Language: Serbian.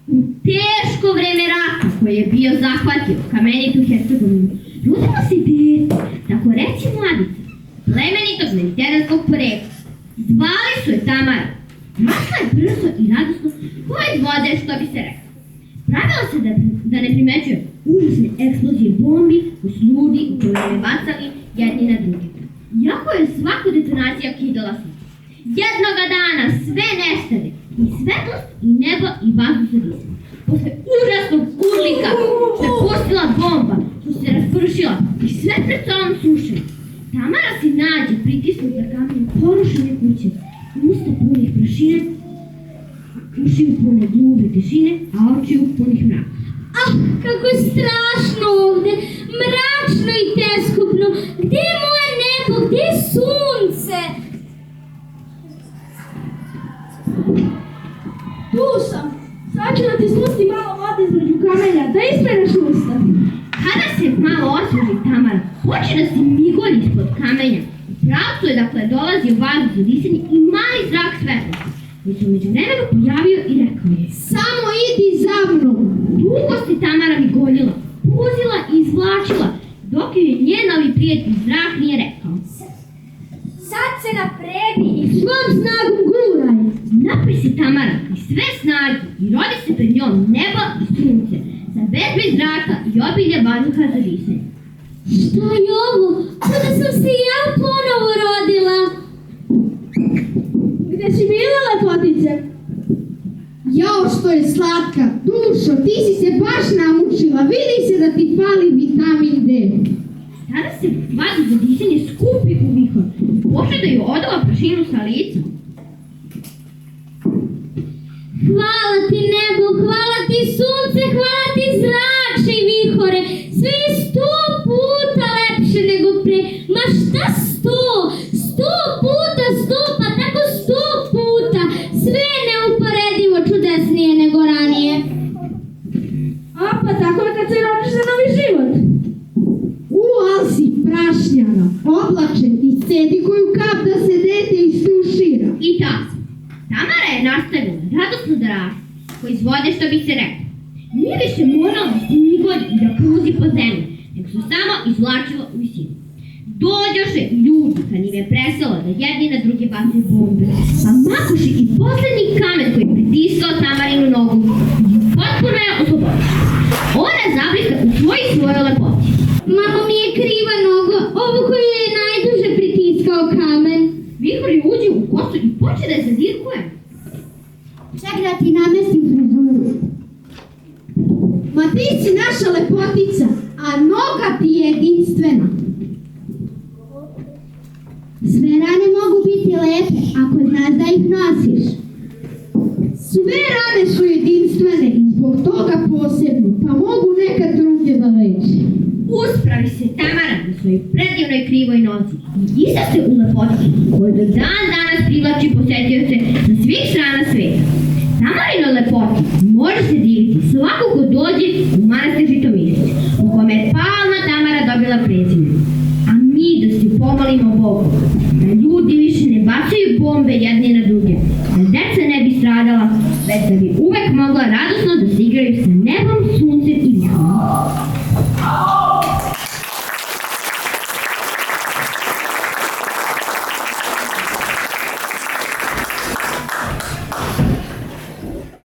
U teško vreme rata koje je bio zahvatio kamenitu Hercegovinu, rodilo se dete, tako reći mladica, plemenitog mediteranskog porekla. Zvali su je Tamara. Rasla je brzo i radosno, ko iz vode, što bi se rekao. Pravila se da ne primećuje užasne eksplozije bombi koji su ljudi u koje bacali jedni na drugi. Iako je svaka detonacija kidala se. Jednoga dana sve nestade, i svetlost, i nebo, i vazduh se disa. Posle užasnog urlika što je pustila bomba, što se raspršila i sve pred sobom srušila. Tamara se nađe pritisnuta kamenjem porušene kuće, usta punih prašine, uši pune glube tišine, a oči punih mraka. Ah, kako je strašno ovde, mračno i teskupno. Gde je moje nebo, gde je sunce? Tu sam. Sad ću da ti spusti malo vode između kamenja, da ispereš usta. Kada se malo osveži Tamara, počne da se migolji ispod kamenja. U pravcu je dakle dolazio vazduh za disanje i mali zrak svetlosti. Koji se umeđu vremenu pojavio i rekao je: Samo idi za mnom. Dugo se Tamara migoljila, puzila i izvlačila, dok joj njen novi prijatelj zrak nije rekao: Sad se napredi i svom snagom guraj. Napri se Tamara i sve snage i rodi se pred njom nebo i sunce, sa bezbroj zraka i obilje vazduha za disanje. Šta je ovo? Kada sam se ja ponovo rodila? Gde si bila, lepotice? Jao, što je slatka. Dušo, ti si se baš namučila. Vidi se da ti fali vitamin D. Tada se vazduh za disanje skupi u vihor i počne da ju odava prašinu sa lica. Hvala ti nebo, hvala ti sunce, hvala ti zrače i vihore. Sve je 100 puta lepše nego pre. Ma šta 100? 100 puta 100, pa tako 100 puta. Sve je neuporedivo čudesnije nego ranije. A, pa tako je kad se rodiš za novi život. Al si prašnjana, oblačen i cedi koju kap da se dete istušira. I tako. Tamara je nastavila radosno da raste, ko iz vode, što bi se rekao. Nije više morala da se migolji i da puzi po zemlji, nego su samo izvlačila u visinu. Dođoše ljudi kad im je presalo da jedni na druge baci bombe, pa makoše i poslednji kamen koji je pritiskao Tamarinu nogu i potpuno je oslobodio. Ona zablista u svojoj lepoti. Mamo mi je kriva noga, ovo koju je najduže pritiskao kamen. Vihor je uđe u kosu i počne da je zadirkuje. Čak da ti namestim frizuru. Ma ti si naša lepotica, a noga ti je jedinstvena. Sve rane mogu biti lepe ako znaš da ih nosiš. Sve rane su jedinstvene i zbog toga posebne, pa mogu nekad drugdje da leče. Uspravi se Tamara na svojoj predivnoj krivoj nozi i isa se u lepoti koju do dan danas privlači posetioce sa svih strana sveta. Tamarinoj lepoti može se diviti svako ko dođe u manastir Žitomislić, u kome je palma Tamara dobila prezime. A mi da se pomolimo Bogu, da ljudi više ne bacaju bombe jedni na druge, da deca ne bi stradala, već da bi uvek mogla radosno da se igraju sa nebom, suncem i